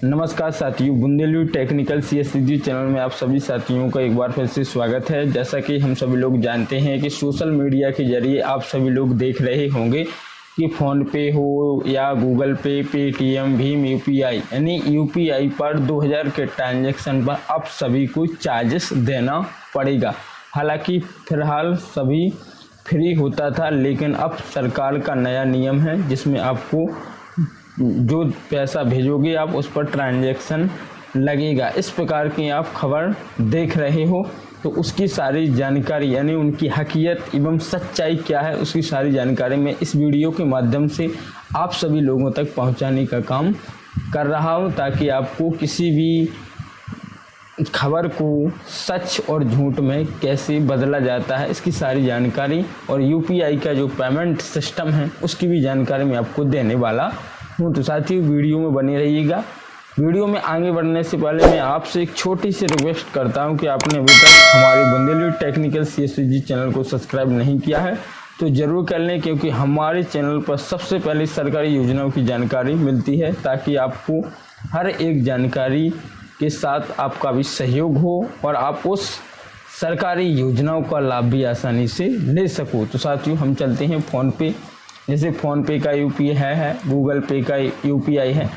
नमस्कार साथियों, Bundelkhand technical CSCG channel में आप सभी साथियों का एक बार फिर से स्वागत है। जैसा कि हम सभी लोग जानते हैं कि सोशल मीडिया के जरिए आप सभी लोग देख रहे होंगे कि फ़ोन पे हो या गूगल पे, पेटीएम, भीम UPI यानी UPI पर 2000 के ट्रांजैक्शन पर आप सभी को चार्जेस देना पड़ेगा। हालांकि फिलहाल सभी फ्री होता था, लेकिन अब सरकार का नया नियम है जिसमें आपको जो पैसा भेजोगे आप उस पर ट्रांजैक्शन लगेगा। इस प्रकार की आप खबर देख रहे हो, तो उसकी सारी जानकारी यानी उनकी हकीकत एवं सच्चाई क्या है उसकी सारी जानकारी मैं इस वीडियो के माध्यम से आप सभी लोगों तक पहुंचाने का काम कर रहा हूं, ताकि आपको किसी भी खबर को सच और झूठ में कैसे बदला जाता है इसकी सारी जानकारी और UPI का जो पेमेंट सिस्टम है उसकी भी जानकारी मैं आपको देने वाला हूँ। तो साथियों, वीडियो में बने रहिएगा। वीडियो में आगे बढ़ने से पहले मैं आपसे एक छोटी सी रिक्वेस्ट करता हूँ कि आपने अभी तक हमारे बुंदेलखंड टेक्निकल CSCG चैनल को सब्सक्राइब नहीं किया है तो ज़रूर कर लें, क्योंकि हमारे चैनल पर सबसे पहले सरकारी योजनाओं की जानकारी मिलती है, ताकि आपको हर एक जानकारी के साथ आपका भी सहयोग हो और आप उस सरकारी योजनाओं का लाभ भी आसानी से ले सको। तो साथियों, हम चलते हैं फ़ोन पे। जैसे फ़ोन पे का UPI है, गूगल पे का UPI है,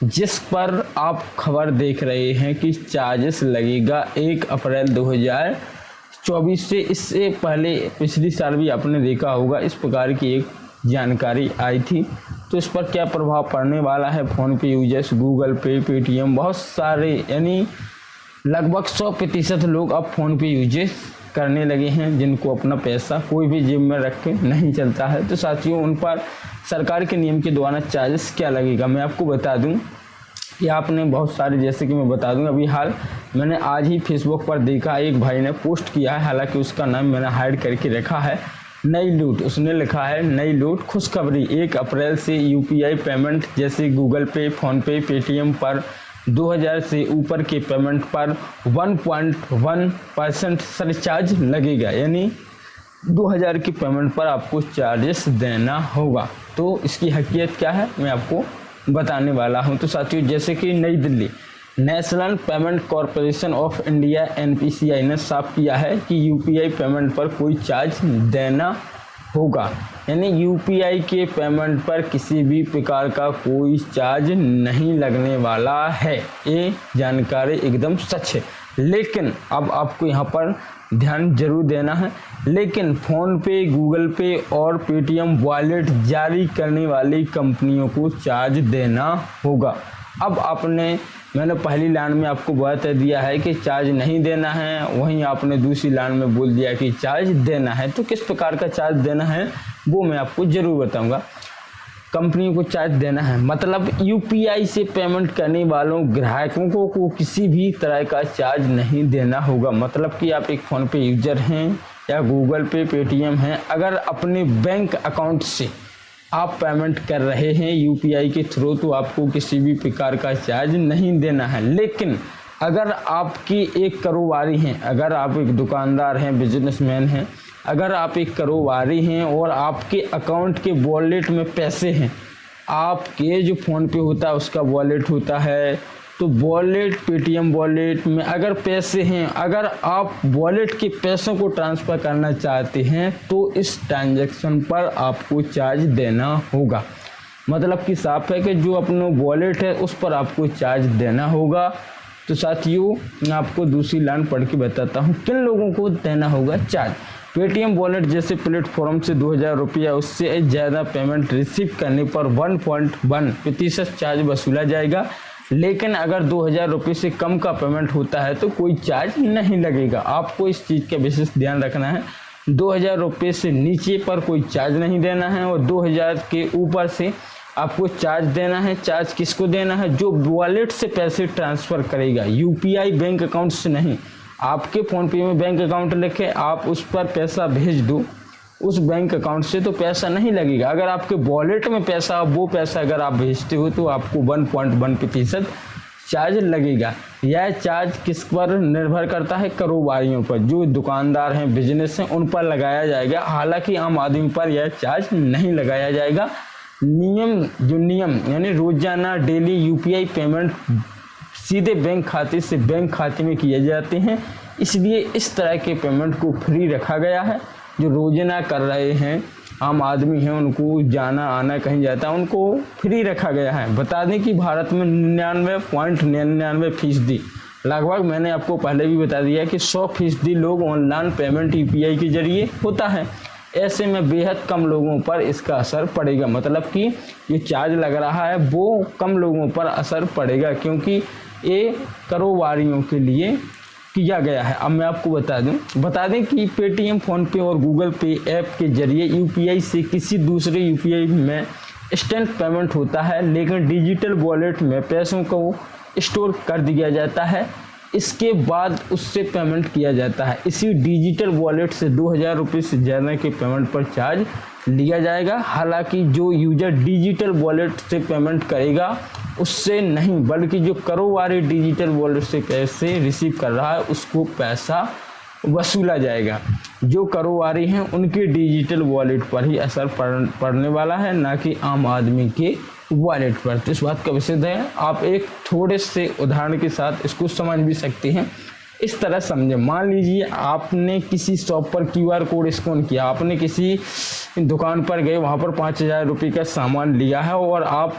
जिस पर आप खबर देख रहे हैं कि चार्जेस लगेगा 1 अप्रैल 2024 से। इससे पहले पिछली साल भी आपने देखा होगा इस प्रकार की एक जानकारी आई थी। तो इस पर क्या प्रभाव पड़ने वाला है फ़ोन पे यूजर्स, गूगल पे, पेटीएम, बहुत सारे यानी लगभग 100% लोग अब फ़ोन पे यूजेस करने लगे हैं, जिनको अपना पैसा कोई भी जेब में रख के नहीं चलता है। तो साथियों, उन पर सरकार के नियम के द्वारा चार्जेस क्या लगेगा मैं आपको बता दूं कि आपने बहुत सारे, जैसे कि मैं बता दूं, अभी हाल मैंने आज ही फेसबुक पर देखा, एक भाई ने पोस्ट किया है, हालांकि उसका नाम मैंने हाइड करके रखा है, नई लूट। उसने लिखा है नई लूट, खुशखबरी 1 अप्रैल से UPI पेमेंट जैसे गूगल पे, फ़ोन पे, पेटीएम पर 2000 से ऊपर के पेमेंट पर 1.1% सरचार्ज लगेगा, यानी 2000 की पेमेंट पर आपको चार्जेस देना होगा। तो इसकी हकीकत क्या है मैं आपको बताने वाला हूं। तो साथियों, जैसे कि नई Delhi national payment corporation of India NPCI ने साफ किया है कि UPI पेमेंट पर कोई चार्ज देना होगा, यानी UPI के पेमेंट पर किसी भी प्रकार का कोई चार्ज नहीं लगने वाला है। ये जानकारी एकदम सच है, लेकिन अब आपको यहाँ पर ध्यान जरूर देना है। लेकिन फ़ोन पे, गूगल पे और पेटीएम वॉलेट जारी करने वाली कंपनियों को चार्ज देना होगा। अब मैंने पहली लाइन में आपको बता दिया है कि चार्ज नहीं देना है, वहीं आपने दूसरी लाइन में बोल दिया कि चार्ज देना है। तो किस प्रकार का चार्ज देना है वो मैं आपको ज़रूर बताऊंगा। कंपनियों को चार्ज देना है मतलब UPI से पेमेंट करने वालों ग्राहकों को किसी भी तरह का चार्ज नहीं देना होगा। मतलब कि आप एक फ़ोन पे यूजर हैं या गूगल पे, पेटीएम हैं, अगर अपने बैंक अकाउंट से आप पेमेंट कर रहे हैं UPI के थ्रू, तो आपको किसी भी प्रकार का चार्ज नहीं देना है। लेकिन अगर आपकी एक कारोबारी हैं, अगर आप एक दुकानदार हैं, बिजनेसमैन हैं, अगर आप एक कारोबारी हैं और आपके अकाउंट के वॉलेट में पैसे हैं, आपके जो फ़ोन पे होता है उसका वॉलेट होता है, तो वॉलेट, पेटीएम वॉलेट में अगर पैसे हैं, अगर आप वॉलेट के पैसों को ट्रांसफ़र करना चाहते हैं तो इस ट्रांजैक्शन पर आपको चार्ज देना होगा। मतलब कि साफ है कि जो अपना वॉलेट है उस पर आपको चार्ज देना होगा। तो साथियों, मैं आपको दूसरी लाइन पढ़ के बताता हूँ किन लोगों को देना होगा चार्ज। पेटीएम वॉलेट जैसे प्लेटफॉर्म से 2000 रुपया उससे ज़्यादा पेमेंट रिसीव करने पर 1.1% चार्ज वसूला जाएगा। लेकिन अगर 2000 रुपये से कम का पेमेंट होता है तो कोई चार्ज नहीं लगेगा। आपको इस चीज़ का विशेष ध्यान रखना है। 2000 रुपये से नीचे पर कोई चार्ज नहीं देना है और 2000 के ऊपर से आपको चार्ज देना है। चार्ज किसको देना है? जो वॉलेट से पैसे ट्रांसफ़र करेगा, UPI बैंक अकाउंट से नहीं। आपके फ़ोन पे में बैंक अकाउंट लिखे, आप उस पर पैसा भेज दो उस बैंक अकाउंट से, तो पैसा नहीं लगेगा। अगर आपके वॉलेट में पैसा, वो पैसा अगर आप भेजते हो तो आपको 1.1% चार्ज लगेगा। यह चार्ज किस पर निर्भर करता है? कारोबारियों पर, जो दुकानदार हैं, बिजनेस हैं, उन पर लगाया जाएगा। हालांकि आम आदमी पर यह चार्ज नहीं लगाया जाएगा। नियम यानी रोजाना डेली यूपीआई पेमेंट सीधे बैंक खाते से बैंक खाते में किए जाते हैं, इसलिए इस तरह के पेमेंट को फ्री रखा गया है। जो रोजाना कर रहे हैं आम आदमी हैं, उनको जाना आना कहीं जाता है, उनको फ्री रखा गया है। बता दें कि भारत में 99.99% लगभग, मैंने आपको पहले भी बता दिया कि 100% लोग ऑनलाइन पेमेंट यूपीआई के जरिए होता है। ऐसे में बेहद कम लोगों पर इसका असर पड़ेगा, मतलब कि ये चार्ज लग रहा है वो कम लोगों पर असर पड़ेगा, क्योंकि ये कारोबारियों के लिए किया गया है। अब मैं आपको बता दें कि पेटीएम, फ़ोनपे और गूगल पे ऐप के जरिए यूपीआई से किसी दूसरे यूपीआई में इंस्टेंट पेमेंट होता है, लेकिन डिजिटल वॉलेट में पैसों को स्टोर कर दिया जाता है, इसके बाद उससे पेमेंट किया जाता है। इसी डिजिटल वॉलेट से 2000 रुपये से ज़्यादा के पेमेंट पर चार्ज लिया जाएगा। हालांकि जो यूजर डिजिटल वॉलेट से पेमेंट करेगा उससे नहीं, बल्कि जो कारोबारी डिजिटल वॉलेट से पैसे रिसीव कर रहा है उसको पैसा वसूला जाएगा। जो कारोबारी हैं उनके डिजिटल वॉलेट पर ही असर पड़ने वाला है, ना कि आम आदमी के वॉलेट पर। तो इस बात का विषय है, आप एक थोड़े से उदाहरण के साथ इसको समझ भी सकते हैं। इस तरह समझे, मान लीजिए आपने किसी शॉप पर क्यूआर कोड स्कैन किया, आपने किसी दुकान पर गए, वहाँ पर 5000 रुपये का सामान लिया है और आप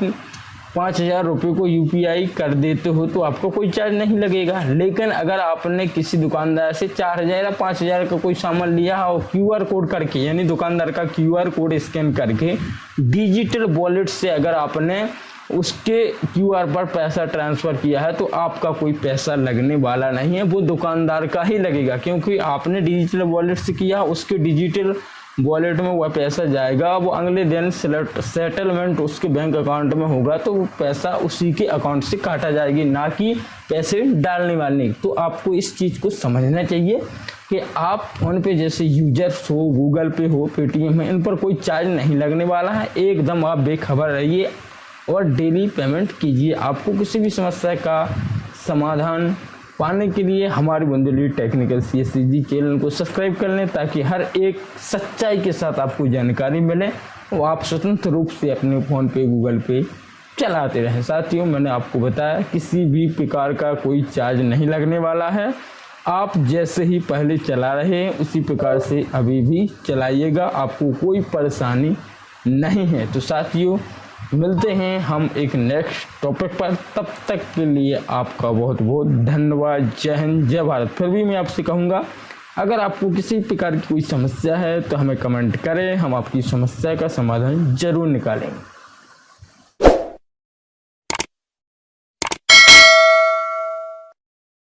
5000 रुपये को यूपीआई कर देते हो तो आपको कोई चार्ज नहीं लगेगा। लेकिन अगर आपने किसी दुकानदार से 4000 या 5000 का कोई सामान लिया और क्यूआर कोड करके, यानी दुकानदार का क्यूआर कोड स्कैन करके डिजिटल वॉलेट से अगर आपने उसके क्यूआर पर पैसा ट्रांसफ़र किया है तो आपका कोई पैसा लगने वाला नहीं है, वो दुकानदार का ही लगेगा, क्योंकि आपने डिजिटल वॉलेट से किया, उसके डिजिटल वॉलेट में वह पैसा जाएगा, वो अगले दिन सेटलमेंट उसके बैंक अकाउंट में होगा तो वो पैसा उसी के अकाउंट से काटा जाएगी, ना कि पैसे डालने वाले। तो आपको इस चीज़ को समझना चाहिए कि आप फोन पे जैसे यूजर्स हो, गूगल पे हो, पेटीएम है, इन पर कोई चार्ज नहीं लगने वाला है। एकदम आप बेखबर रहिए और डेली पेमेंट कीजिए। आपको किसी भी समस्या का समाधान पाने के लिए हमारे बुंदेली टेक्निकल CSCG चैनल को सब्सक्राइब कर लें, ताकि हर एक सच्चाई के साथ आपको जानकारी मिले और आप स्वतंत्र रूप से अपने फ़ोन पे, गूगल पे चलाते रहें। साथियों, मैंने आपको बताया किसी भी प्रकार का कोई चार्ज नहीं लगने वाला है। आप जैसे ही पहले चला रहे हैं उसी प्रकार से अभी भी चलाइएगा, आपको कोई परेशानी नहीं है। तो साथियों, मिलते हैं हम एक नेक्स्ट टॉपिक पर, तब तक के लिए आपका बहुत बहुत धन्यवाद। जय हिंद, जय भारत। फिर भी मैं आपसे कहूँगा, अगर आपको किसी प्रकार की कोई समस्या है तो हमें कमेंट करें, हम आपकी समस्या का समाधान जरूर निकालेंगे।